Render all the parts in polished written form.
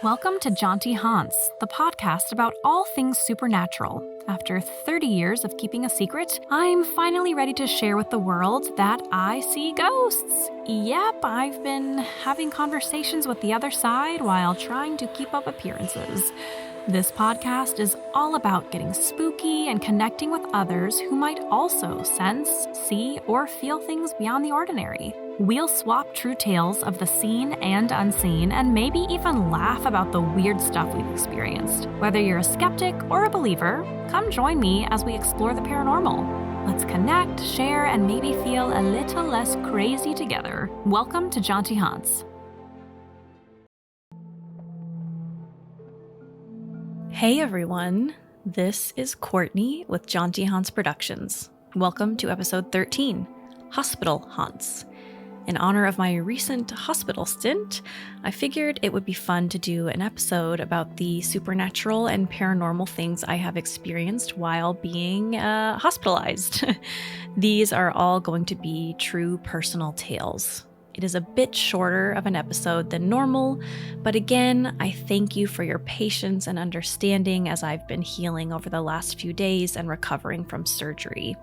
Welcome to Jaunty Haunts, the podcast about all things supernatural. After 30 years of keeping a secret, I'm finally ready to share with the world that I see ghosts. Yep, I've been having conversations with the other side while trying to keep up appearances. This podcast is all about getting spooky and connecting with others who might also sense, see, or feel things beyond the ordinary. We'll swap true tales of the seen and unseen, and maybe even laugh about the weird stuff we've experienced. Whether you're a skeptic or a believer, come join me as we explore the paranormal. Let's connect, share, and maybe feel a little less crazy together. Welcome to Jaunty Haunts. Hey everyone, this is Courtney with Jaunty Haunts Productions. Welcome to episode 13, Hospital Haunts. In honor of my recent hospital stint, I figured it would be fun to do an episode about the supernatural and paranormal things I have experienced while being hospitalized. These are all going to be true personal tales. It is a bit shorter of an episode than normal, but again, I thank you for your patience and understanding as I've been healing over the last few days and recovering from surgery.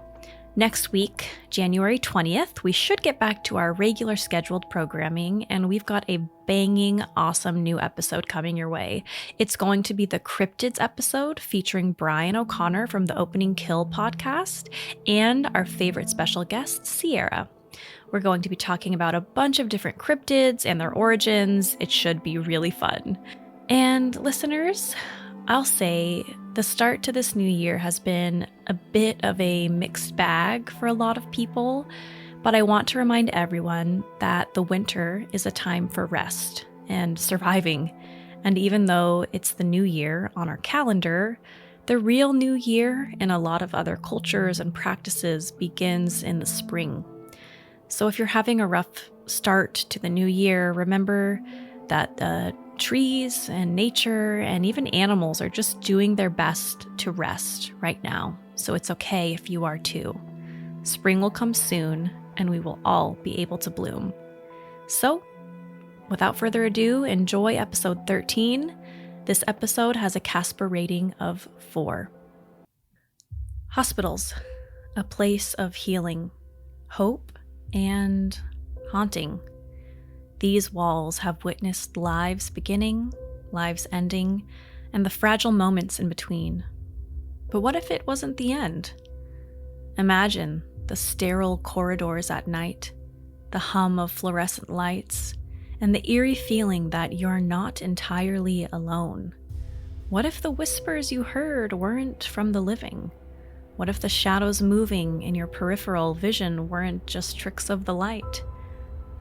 Next week, January 20th, we should get back to our regular scheduled programming, and we've got a banging, awesome new episode coming your way. It's going to be the Cryptids episode featuring Brian O'Connor from the Opening Kill podcast and our favorite special guest, Sierra. We're going to be talking about a bunch of different cryptids and their origins. It should be really fun. And listeners, I'll say the start to this new year has been a bit of a mixed bag for a lot of people, but I want to remind everyone that the winter is a time for rest and surviving. And even though it's the new year on our calendar, the real new year in a lot of other cultures and practices begins in the spring. So if you're having a rough start to the new year, remember that the trees and nature and even animals are just doing their best to rest right now. So it's okay if you are too. Spring will come soon and we will all be able to bloom. So without further ado, enjoy episode 13. This episode has a CASPER rating of 4. Hospitals, a place of healing, hope, and haunting. These walls have witnessed lives beginning, lives ending, and the fragile moments in between. But what if it wasn't the end? Imagine the sterile corridors at night, the hum of fluorescent lights, and the eerie feeling that you're not entirely alone. What if the whispers you heard weren't from the living? What if the shadows moving in your peripheral vision weren't just tricks of the light?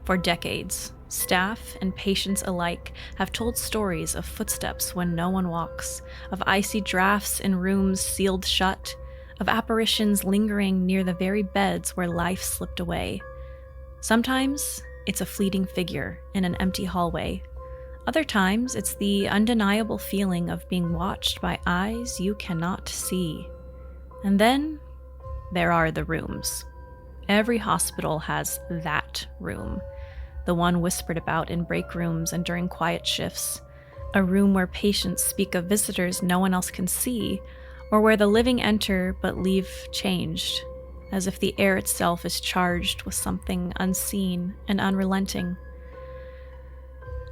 For decades, staff and patients alike have told stories of footsteps when no one walks, of icy drafts in rooms sealed shut, of apparitions lingering near the very beds where life slipped away. Sometimes it's a fleeting figure in an empty hallway. Other times it's the undeniable feeling of being watched by eyes you cannot see. And then there are the rooms. Every hospital has that room, the one whispered about in break rooms and during quiet shifts, a room where patients speak of visitors no one else can see, or where the living enter but leave changed, as if the air itself is charged with something unseen and unrelenting.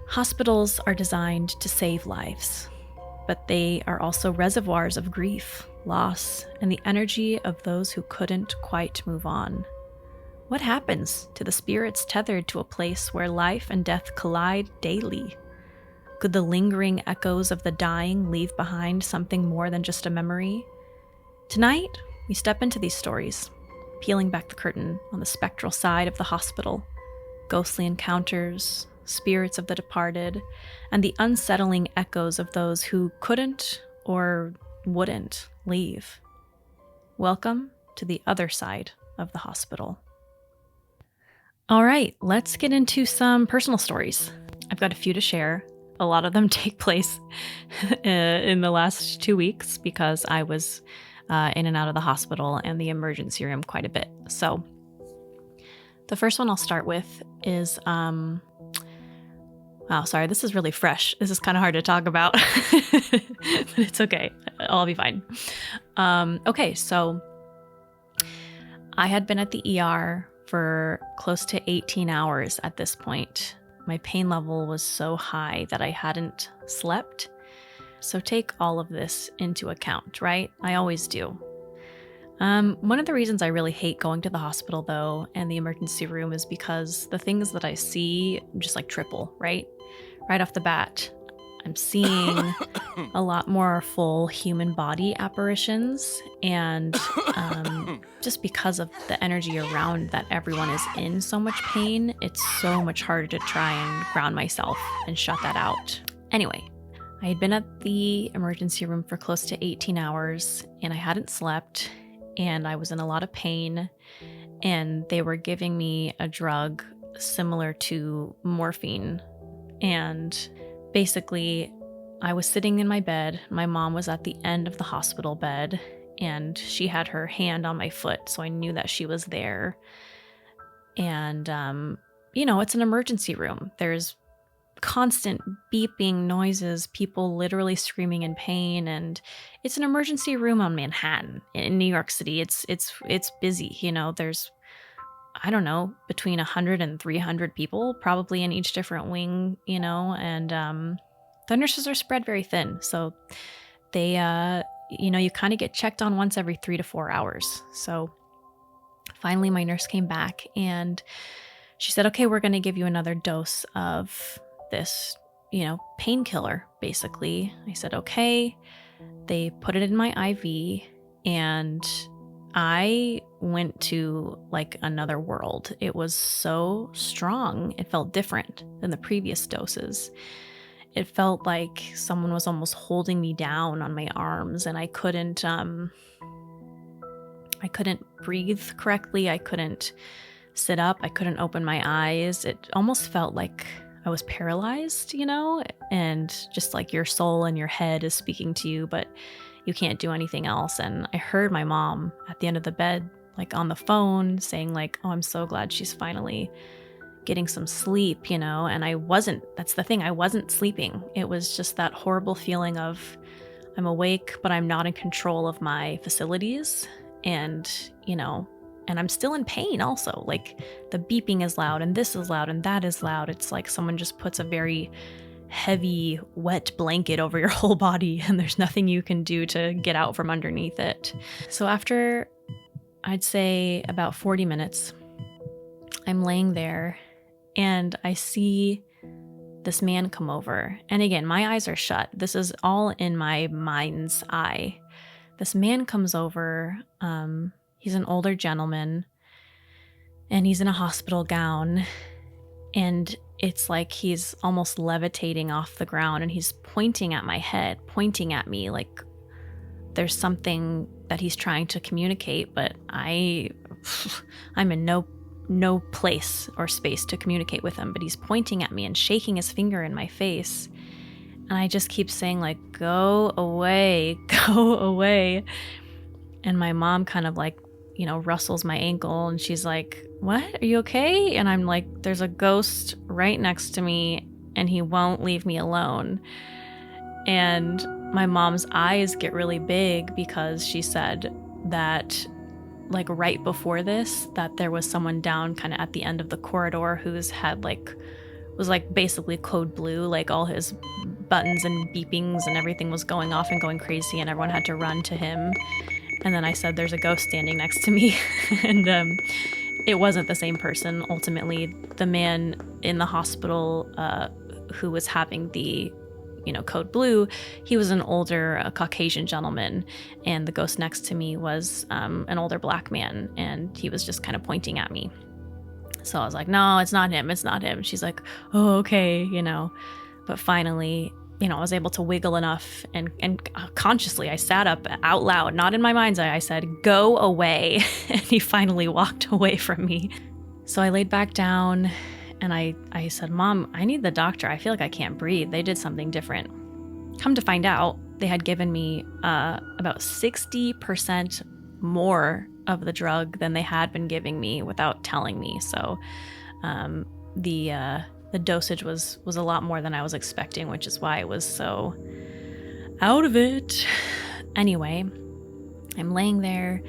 Hospitals are designed to save lives, but they are also reservoirs of grief, loss, and the energy of those who couldn't quite move on. What happens to the spirits tethered to a place where life and death collide daily? Could the lingering echoes of the dying leave behind something more than just a memory? Tonight, we step into these stories, peeling back the curtain on the spectral side of the hospital, ghostly encounters, spirits of the departed, and the unsettling echoes of those who couldn't or wouldn't leave. Welcome to the other side of the hospital. All right, let's get into some personal stories. I've got a few to share. A lot of them take place in the last 2 weeks because I was in and out of the hospital and the emergency room quite a bit. So the first one I'll start with is Wow, sorry, this is really fresh. This is kind of hard to talk about, but it's okay. I'll be fine. Okay, so I had been at the ER for close to 18 hours at this point. My pain level was so high that I hadn't slept. So take all of this into account, right? I always do. One of the reasons I really hate going to the hospital, though, and the emergency room is because the things that I see just like triple, right? Right off the bat, I'm seeing a lot more full human body apparitions, and just because of the energy around that everyone is in so much pain, it's so much harder to try and ground myself and shut that out. Anyway, I had been at the emergency room for close to 18 hours, and I hadn't slept, and I was in a lot of pain, and they were giving me a drug similar to morphine. And basically, I was sitting in my bed. My mom was at the end of the hospital bed, and she had her hand on my foot, so I knew that she was there. And, it's an emergency room. There's constant beeping noises, people literally screaming in pain, and it's an emergency room on Manhattan in New York City. It's busy, there's, I don't know, between 100 and 300 people probably in each different wing, and the nurses are spread very thin. So they, you kind of get checked on once every 3 to 4 hours. So finally my nurse came back and she said, okay, we're going to give you another dose of this, painkiller, basically. I said, okay. They put it in my IV, and I went to like another world. It was so strong. It felt different than the previous doses. It felt like someone was almost holding me down on my arms, and I couldn't breathe correctly. I couldn't sit up. I couldn't open my eyes. It almost felt like I was paralyzed, and just like your soul and your head is speaking to you, but you can't do anything else. And I heard my mom at the end of the bed, like on the phone, saying like, oh, I'm so glad she's finally getting some sleep, and that's the thing, I wasn't sleeping. It was just that horrible feeling of I'm awake, but I'm not in control of my facilities. And, and I'm still in pain also. Like the beeping is loud, and this is loud, and that is loud. It's like someone just puts a very heavy, wet blanket over your whole body, and there's nothing you can do to get out from underneath it. So after, I'd say about 40 minutes, I'm laying there and I see this man come over. And again, my eyes are shut. This is all in my mind's eye. This man comes over. He's an older gentleman, and he's in a hospital gown, and it's like he's almost levitating off the ground, and he's pointing at my head, pointing at me like there's something that he's trying to communicate, but I'm in no place or space to communicate with him. But he's pointing at me and shaking his finger in my face, and I just keep saying like, go away, go away. And my mom kind of like, rustles my ankle, and she's like, what? Are you okay? And I'm like, there's a ghost right next to me, and he won't leave me alone. And my mom's eyes get really big because she said that like right before this, that there was someone down kind of at the end of the corridor whose head was like basically code blue, like all his buttons and beepings and everything was going off and going crazy, and everyone had to run to him. And then I said, there's a ghost standing next to me. And it wasn't the same person. Ultimately, the man in the hospital who was having the, code blue, he was an older Caucasian gentleman. And the ghost next to me was an older black man. And he was just kind of pointing at me. So I was like, no, it's not him. It's not him. She's like, oh, okay, But finally, I was able to wiggle enough, and consciously I sat up out loud, not in my mind's eye. I said, go away. And he finally walked away from me. So I laid back down and I said, Mom, I need the doctor. I feel like I can't breathe. They did something different. Come to find out, they had given me about 60% more of the drug than they had been giving me without telling me. So the the dosage was a lot more than I was expecting, which is why I was so out of it. Anyway, I'm laying there,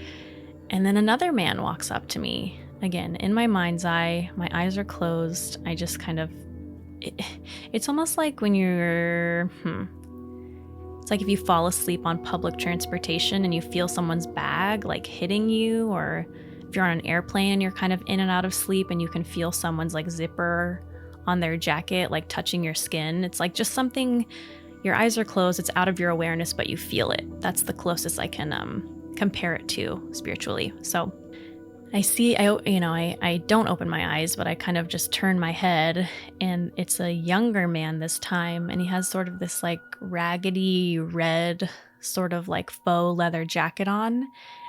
and then another man walks up to me. Again, in my mind's eye, my eyes are closed. I just kind of, it's almost like when you're, it's like if you fall asleep on public transportation and you feel someone's bag like hitting you, or if you're on an airplane and you're kind of in and out of sleep and you can feel someone's like zipper on their jacket like touching your skin. It's like just something, your eyes are closed, it's out of your awareness, but you feel it. That's the closest I can compare it to spiritually. So I don't open my eyes, but I kind of just turn my head, and it's a younger man this time, and he has sort of this like raggedy red sort of like faux leather jacket on,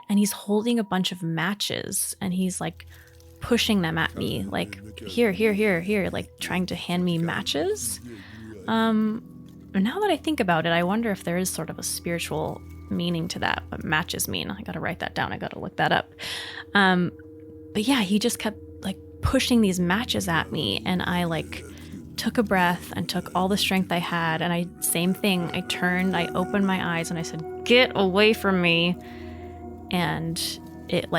and he's holding a bunch of matches, and he's like pushing them at me, like here, like trying to hand me matches. Now that I think about it, I wonder if there is sort of a spiritual meaning to that, what matches mean. I gotta write that down. I gotta look that up. But yeah, he just kept like pushing these matches at me, and I like took a breath and took all the strength I had, and same thing. I turned, I opened my eyes, and I said, "Get away from me!" And it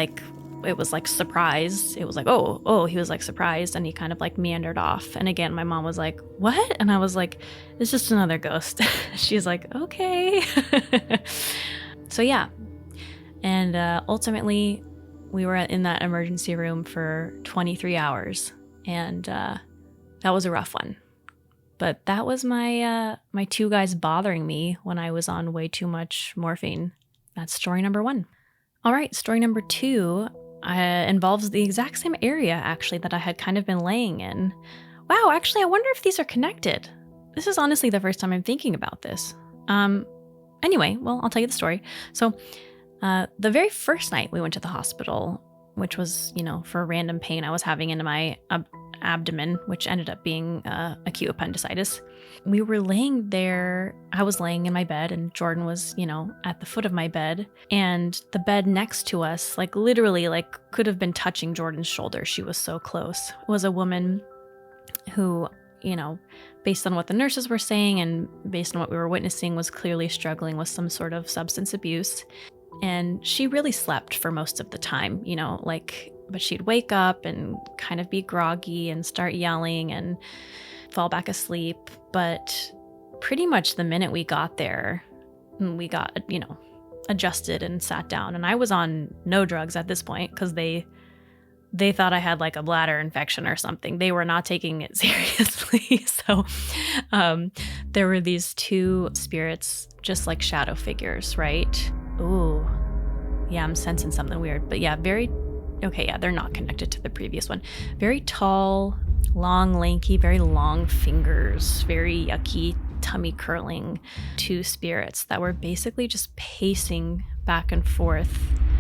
was like surprised. It was like, oh, he was like surprised, and he kind of like meandered off. And again, my mom was like, "What?" And I was like, "It's just another ghost." She's like, "Okay." So yeah. And ultimately, we were in that emergency room for 23 hours. And that was a rough one. But that was my two guys bothering me when I was on way too much morphine. That's story number 1. All right, story number 2 involves the exact same area, actually, that I had kind of been laying in. Wow, actually, I wonder if these are connected. This is honestly the first time I'm thinking about this. Anyway, well, I'll tell you the story. So the very first night we went to the hospital, which was, for a random pain I was having in my abdomen, which ended up being acute appendicitis. We were laying there. I was laying in my bed, and Jordan was, at the foot of my bed. And the bed next to us, like literally, like could have been touching Jordan's shoulder. She was so close. Was a woman who, based on what the nurses were saying and based on what we were witnessing, was clearly struggling with some sort of substance abuse. And she really slept for most of the time, but she'd wake up and kind of be groggy and start yelling and fall back asleep. But pretty much the minute we got there, we got, adjusted and sat down. And I was on no drugs at this point because they thought I had like a bladder infection or something. They were not taking it seriously. So there were these 2 spirits, just like shadow figures, right? Ooh, yeah, I'm sensing something weird. But yeah, they're not connected to the previous one. Very tall, long, lanky, very long fingers, very yucky, tummy curling 2 spirits that were basically just pacing back and forth,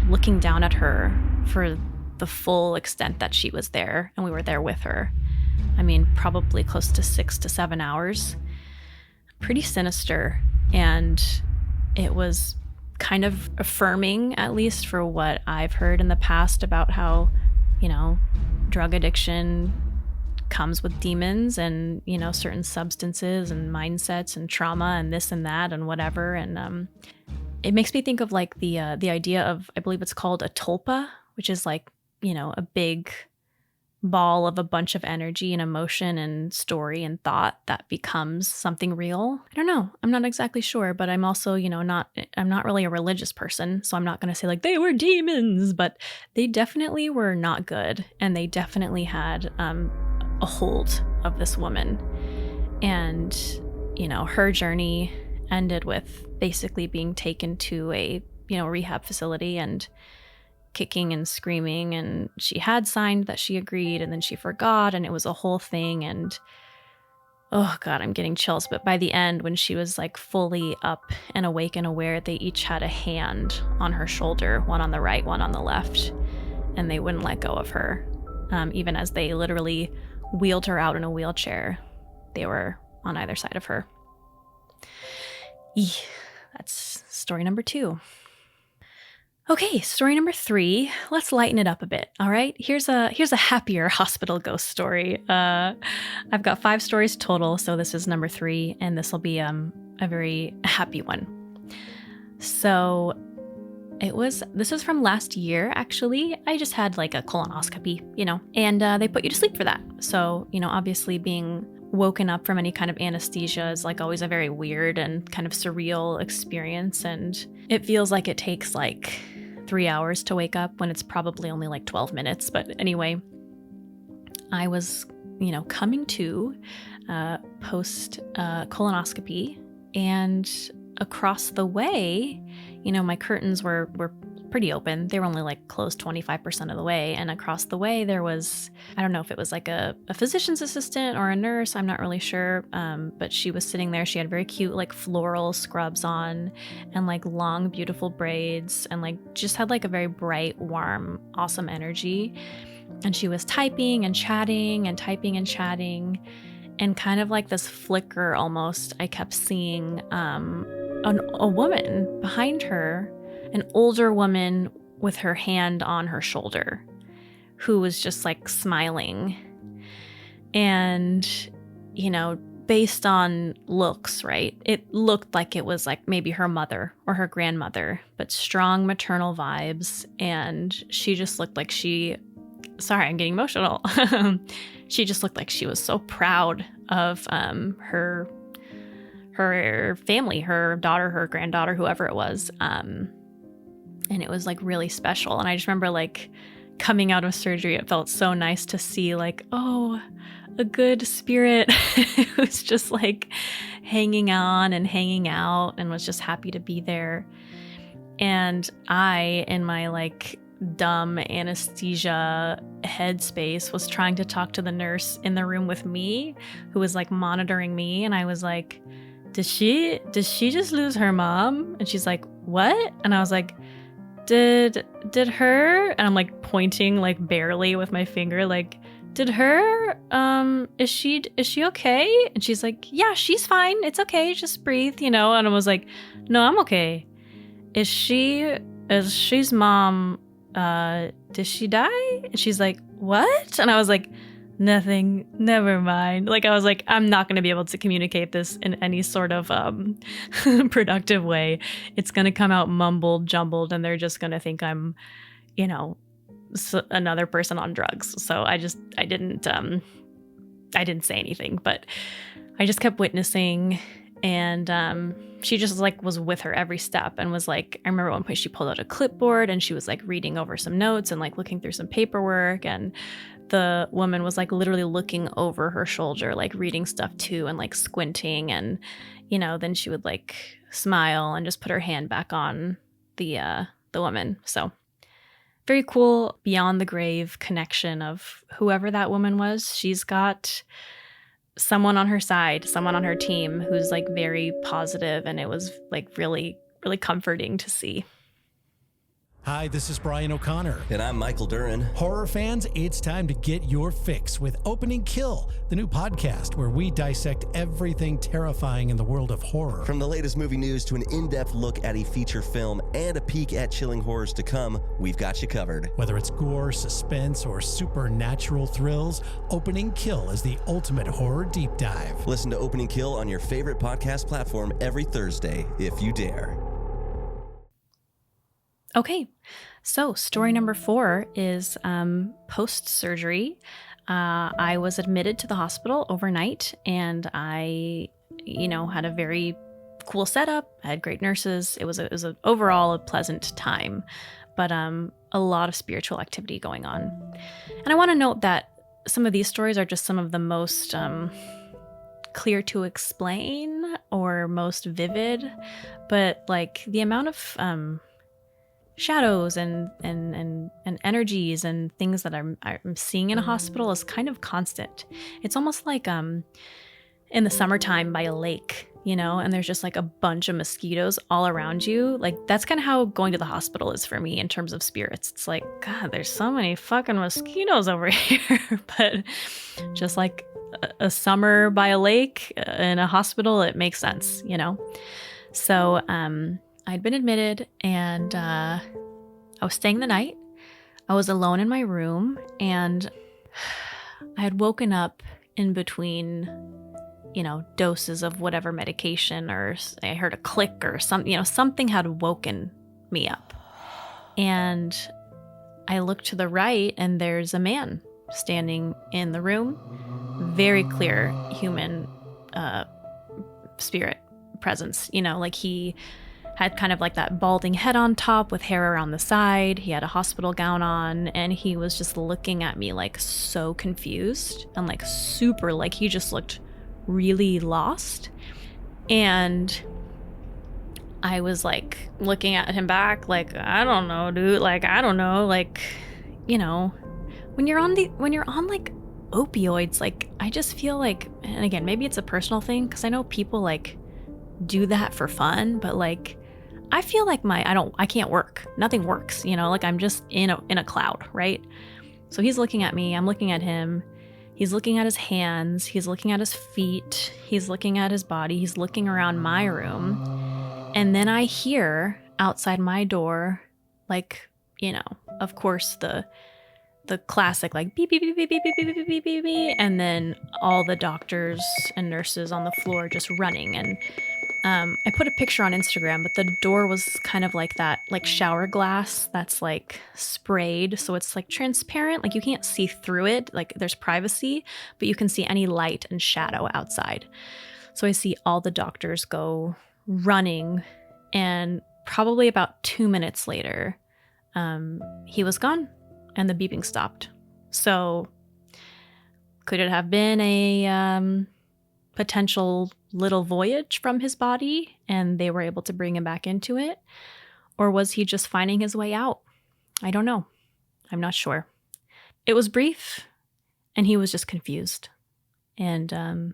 looking down at her for the full extent that she was there, and we were there with her. I mean, probably close to 6 to 7 hours. Pretty sinister, and it was kind of affirming, at least for what I've heard in the past about how, drug addiction comes with demons and, certain substances and mindsets and trauma and this and that and whatever. And it makes me think of like the idea of, I believe it's called a tulpa, which is like, a big ball of a bunch of energy and emotion and story and thought that becomes something real. I don't know. I'm not exactly sure, but I'm also, I'm not really a religious person, so I'm not going to say like they were demons, but they definitely were not good. And they definitely had a hold of this woman. And, her journey ended with basically being taken to a, rehab facility and kicking and screaming, and she had signed that she agreed, and then she forgot, and it was a whole thing. And oh God, I'm getting chills. But by the end, when she was like fully up and awake and aware, they each had a hand on her shoulder, one on the right, one on the left, and they wouldn't let go of her. Even as they literally wheeled her out in a wheelchair, they were on either side of her. That's story number 2. Okay, story number 3. Let's lighten it up a bit. All right, here's a happier hospital ghost story. I've got 5 stories total, so this is number 3, and this will be a very happy one. So this is from last year, actually. I just had like a colonoscopy, and they put you to sleep for that. So, obviously being woken up from any kind of anesthesia is like always a very weird and kind of surreal experience. And it feels like it takes like 3 hours to wake up when it's probably only like 12 minutes. But anyway, I was, coming to post colonoscopy, and across the way, my curtains were pretty open. They were only like closed 25% of the way. And across the way, there was, I don't know if it was like a physician's assistant or a nurse. I'm not really sure. But she was sitting there. She had very cute, like floral scrubs on and like long, beautiful braids, and like just had like a very bright, warm, awesome energy. And she was typing and chatting and typing and chatting. And kind of like this flicker almost, I kept seeing a woman behind her, an older woman with her hand on her shoulder, who was just like smiling. And, based on looks, right? It looked like it was like maybe her mother or her grandmother, but strong maternal vibes. And she just looked like sorry, I'm getting emotional. She just looked like she was so proud of her family, her daughter, her granddaughter, whoever it was. And it was like really special. And I just remember like coming out of surgery, it felt so nice to see like, oh, a good spirit who's just like hanging on and hanging out and was just happy to be there. And I, in my like dumb anesthesia headspace, was trying to talk to the nurse in the room with me, who was like monitoring me. And I was like, did she just lose her mom? And she's like, what? And I was like, did her? And I'm like pointing like barely with my finger, like, did her, is she okay? And she's like, yeah, she's fine. It's okay. Just breathe, And I was like, no, I'm okay. Is she's mom, did she die? And she's like, what? And I was like, nothing, never mind. Like, I was like, I'm not going to be able to communicate this in any sort of productive way. It's going to come out mumbled, jumbled, and they're just going to think I'm, another person on drugs. So I didn't say anything, but I just kept witnessing. And she just like was with her every step, and was like, I remember at one point she pulled out a clipboard and she was like reading over some notes and like looking through some paperwork, and the woman was like literally looking over her shoulder, like reading stuff too, and like squinting, and then she would like smile and just put her hand back on the woman. So very cool beyond the grave connection of whoever that woman was. She's got someone on her side, someone on her team who's like very positive, and it was like really, really comforting to see. Hi, this is Brian O'Connor. And I'm Michael Duran. Horror fans, it's time to get your fix with Opening Kill, the new podcast where we dissect everything terrifying in the world of horror. From the latest movie news to an in-depth look at a feature film and a peek at chilling horrors to come, we've got you covered. Whether it's gore, suspense, or supernatural thrills, Opening Kill is the ultimate horror deep dive. Listen to Opening Kill on your favorite podcast platform every Thursday, if you dare. Okay, so story number 4 is post-surgery. I was admitted to the hospital overnight, and I, had a very cool setup. I had great nurses. It was overall a pleasant time, but a lot of spiritual activity going on. And I want to note that some of these stories are just some of the most clear to explain or most vivid, but like the amount of shadows and energies and things that I'm seeing in a hospital is kind of constant. It's almost like in the summertime by a lake, and there's just like a bunch of mosquitoes all around you. Like that's kind of how going to the hospital is for me in terms of spirits. It's like, God, there's so many fucking mosquitoes over here. But just like a summer by a lake in a hospital, it makes sense, So I'd been admitted, and I was staying the night. I was alone in my room, and I had woken up in between, doses of whatever medication, or I heard a click or something, something had woken me up. And I looked to the right, and there's a man standing in the room. Very clear human spirit presence. Like he had kind of like that balding head on top with hair around the side. He had a hospital gown on, and he was just looking at me like so confused and like super, like he just looked really lost. And I was like looking at him back like, I don't know, dude. Like, I don't know. Like, when you're on like opioids, like I just feel like, and again, maybe it's a personal thing, because I know people like do that for fun, but like I feel like I can't work. Nothing works, like I'm just in a cloud, right? So he's looking at me, I'm looking at him. He's looking at his hands, he's looking at his feet, he's looking at his body, he's looking around my room. And then I hear outside my door, like, of course the classic like beep beep beep beep beep beep beep beep beep beep beep, and then all the doctors and nurses on the floor just running. And I put a picture on Instagram, but the door was kind of like that, like shower glass that's like sprayed, so it's like transparent, like you can't see through it, like there's privacy, but you can see any light and shadow outside. So I see all the doctors go running, and probably about 2 minutes later, he was gone. And the beeping stopped. So could it have been a potential little voyage from his body and they were able to bring him back into it? Or was he just finding his way out? I don't know. I'm not sure. It was brief, and he was just confused. And then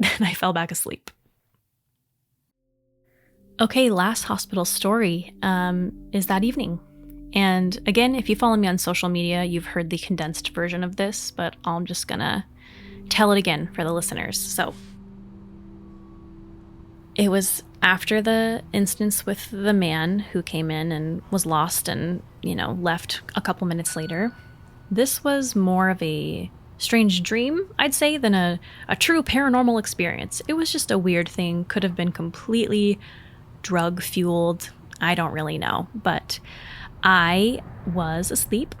I fell back asleep. Okay, last hospital story is that evening. And again, if you follow me on social media, you've heard the condensed version of this, but I'm just gonna tell it again for the listeners. So it was after the instance with the man who came in and was lost and, left a couple minutes later. This was more of a strange dream, I'd say, than a true paranormal experience. It was just a weird thing, could have been completely drug-fueled. I don't really know, but I was asleep,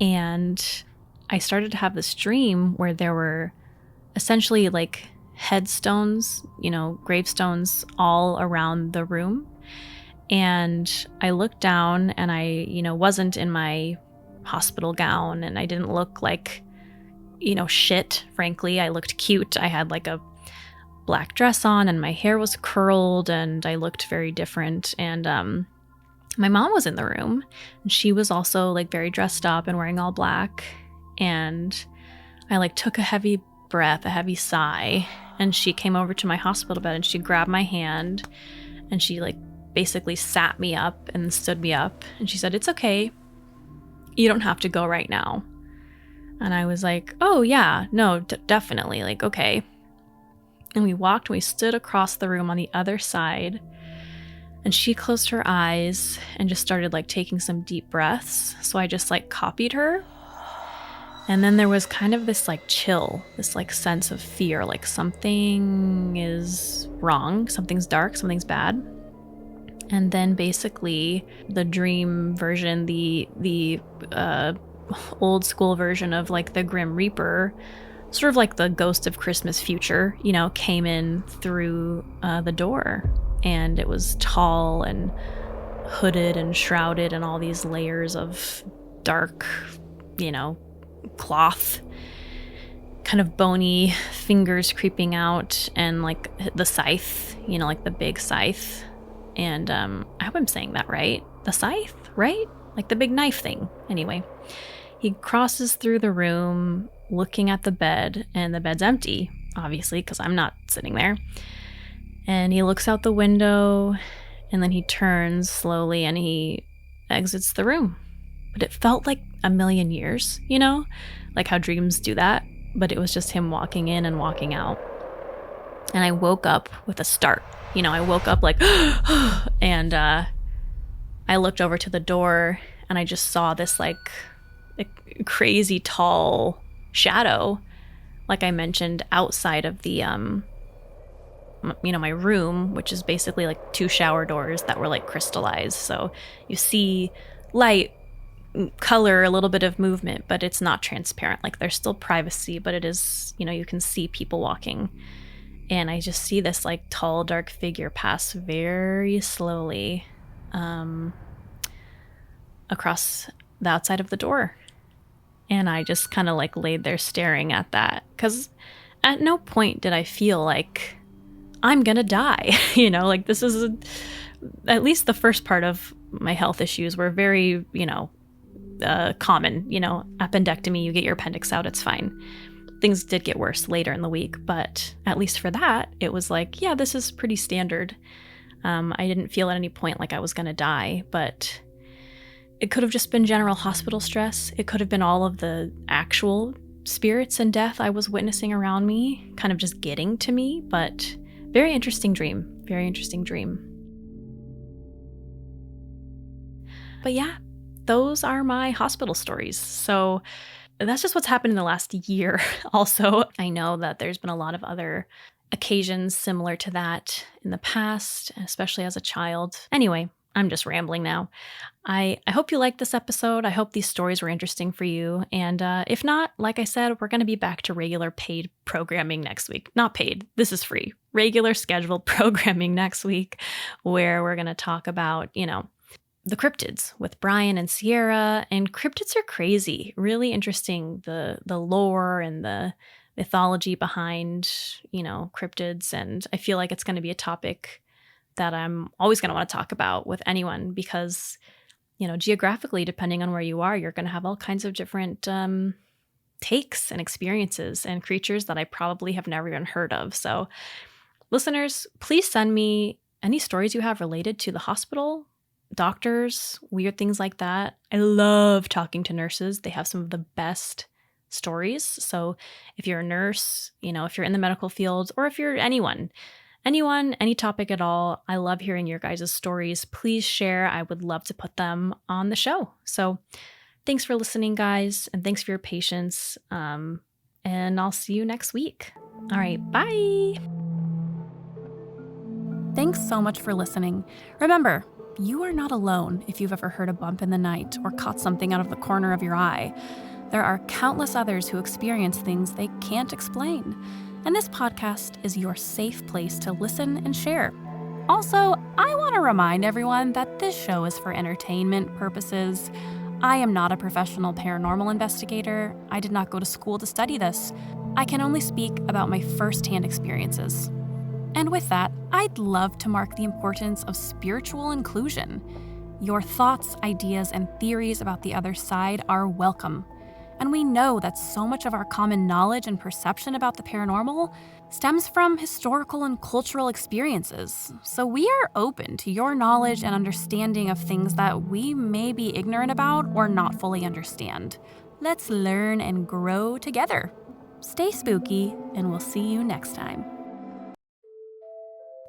and I started to have this dream where there were essentially like headstones, gravestones all around the room. And I looked down, and I, wasn't in my hospital gown, and I didn't look like, shit, frankly. I looked cute. I had like a black dress on, and my hair was curled, and I looked very different. And my mom was in the room, and she was also like very dressed up and wearing all black. And I like took a heavy breath, a heavy sigh, and she came over to my hospital bed, and she grabbed my hand, and she like basically sat me up and stood me up, and she said, "It's okay. You don't have to go right now." And I was like, "Oh yeah, no, definitely, like, okay." And we walked, and we stood across the room on the other side. And she closed her eyes and just started like taking some deep breaths. So I just like copied her. And then there was kind of this like chill, this like sense of fear, like something is wrong, something's dark, something's bad. And then basically the dream version, the old school version of like the Grim Reaper, sort of like the ghost of Christmas future, came in through the door. And it was tall and hooded and shrouded in all these layers of dark, cloth, kind of bony fingers creeping out, and like the scythe, like the big scythe. And I hope I'm saying that right. The scythe, right? Like the big knife thing. Anyway, he crosses through the room looking at the bed, and the bed's empty, obviously, because I'm not sitting there. And he looks out the window, and then he turns slowly and he exits the room. But it felt like a million years, like how dreams do that. But it was just him walking in and walking out. And I woke up with a start. I woke up like, and I looked over to the door and I just saw this like a crazy tall shadow, like I mentioned, outside of the my room, which is basically like 2 shower doors that were like crystallized. So you see light, color, a little bit of movement, but it's not transparent. Like there's still privacy, but it is, you can see people walking. And I just see this like tall, dark figure pass very slowly across the outside of the door. And I just kind of like laid there staring at that, because at no point did I feel like I'm gonna die. Like this is at least the first part of my health issues were very, common. Appendectomy, you get your appendix out, it's fine. Things did get worse later in the week, but at least for that, it was like, yeah, this is pretty standard. I didn't feel at any point like I was gonna die, but it could have just been general hospital stress. It could have been all of the actual spirits and death I was witnessing around me, kind of just getting to me, but very interesting dream. Very interesting dream. But yeah, those are my hospital stories. So that's just what's happened in the last year. Also, I know that there's been a lot of other occasions similar to that in the past, especially as a child. Anyway, I'm just rambling now. I hope you liked this episode. I hope these stories were interesting for you. And if not, like I said, we're going to be back to regular paid programming next week. Not paid. This is free. Regular scheduled programming next week, where we're going to talk about, the cryptids with Brian and Sierra. And cryptids are crazy. Really interesting. The lore and the mythology behind, cryptids. And I feel like it's going to be a topic that I'm always going to want to talk about with anyone, because, geographically, depending on where you are, you're going to have all kinds of different takes and experiences and creatures that I probably have never even heard of. So listeners, please send me any stories you have related to the hospital, doctors, weird things like that. I love talking to nurses. They have some of the best stories. So if you're a nurse, if you're in the medical field, or if you're anyone, any topic at all, I love hearing your guys' stories. Please share. I would love to put them on the show. So thanks for listening, guys, and thanks for your patience. And I'll see you next week. All right, bye. Thanks so much for listening. Remember, you are not alone if you've ever heard a bump in the night or caught something out of the corner of your eye. There are countless others who experience things they can't explain. And this podcast is your safe place to listen and share. Also, I want to remind everyone that this show is for entertainment purposes. I am not a professional paranormal investigator. I did not go to school to study this. I can only speak about my firsthand experiences. And with that, I'd love to mark the importance of spiritual inclusion. Your thoughts, ideas, and theories about the other side are welcome. And we know that so much of our common knowledge and perception about the paranormal stems from historical and cultural experiences. So we are open to your knowledge and understanding of things that we may be ignorant about or not fully understand. Let's learn and grow together. Stay spooky, and we'll see you next time.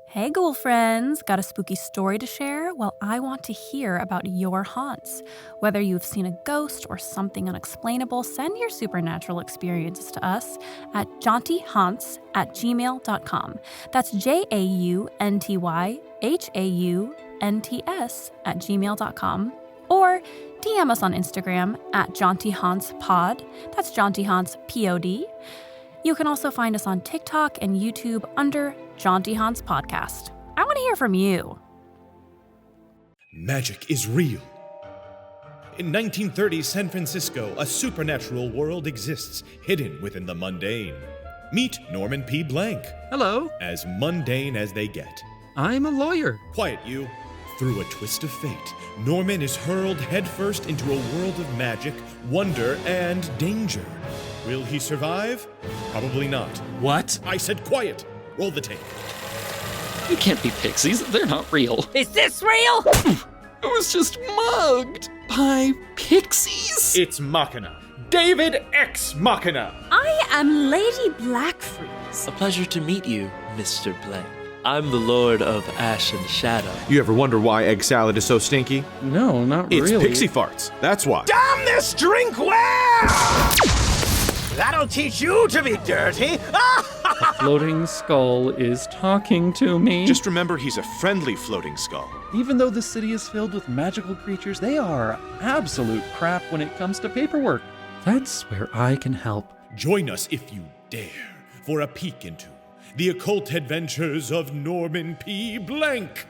Hey ghoul friends, got a spooky story to share? Well, I want to hear about your haunts. Whether you've seen a ghost or something unexplainable, send your supernatural experiences to us at jauntyhaunts@gmail.com. That's JAUNTYHAUNTS@gmail.com. Or DM us on Instagram at jauntyhaunts.pod. That's jauntyhaunts.pod. You can also find us on TikTok and YouTube under Jaunty Haunts Podcast. I want to hear from you. Magic is real. In 1930 San Francisco, a supernatural world exists, hidden within the mundane. Meet Norman P. Blank. Hello. As mundane as they get. I'm a lawyer. Quiet, you. Through a twist of fate, Norman is hurled headfirst into a world of magic, wonder, and danger. Will he survive? Probably not. What? I said quiet. Roll the tape. You can't be pixies. They're not real. Is this real? I was just mugged by pixies. It's Machina. David X Machina. I am Lady Blackfreeze. A pleasure to meet you, Mr. Blank. I'm the Lord of Ash and Shadow. You ever wonder why egg salad is so stinky? No, not It's really. pixie farts. That's why. Damn this drink well! That'll teach you to be dirty. A floating skull is talking to me. Just remember he's a friendly floating skull. Even though the city is filled with magical creatures, they are absolute crap when it comes to paperwork. That's where I can help. Join us if you dare for a peek into the occult adventures of Norman P. Blank.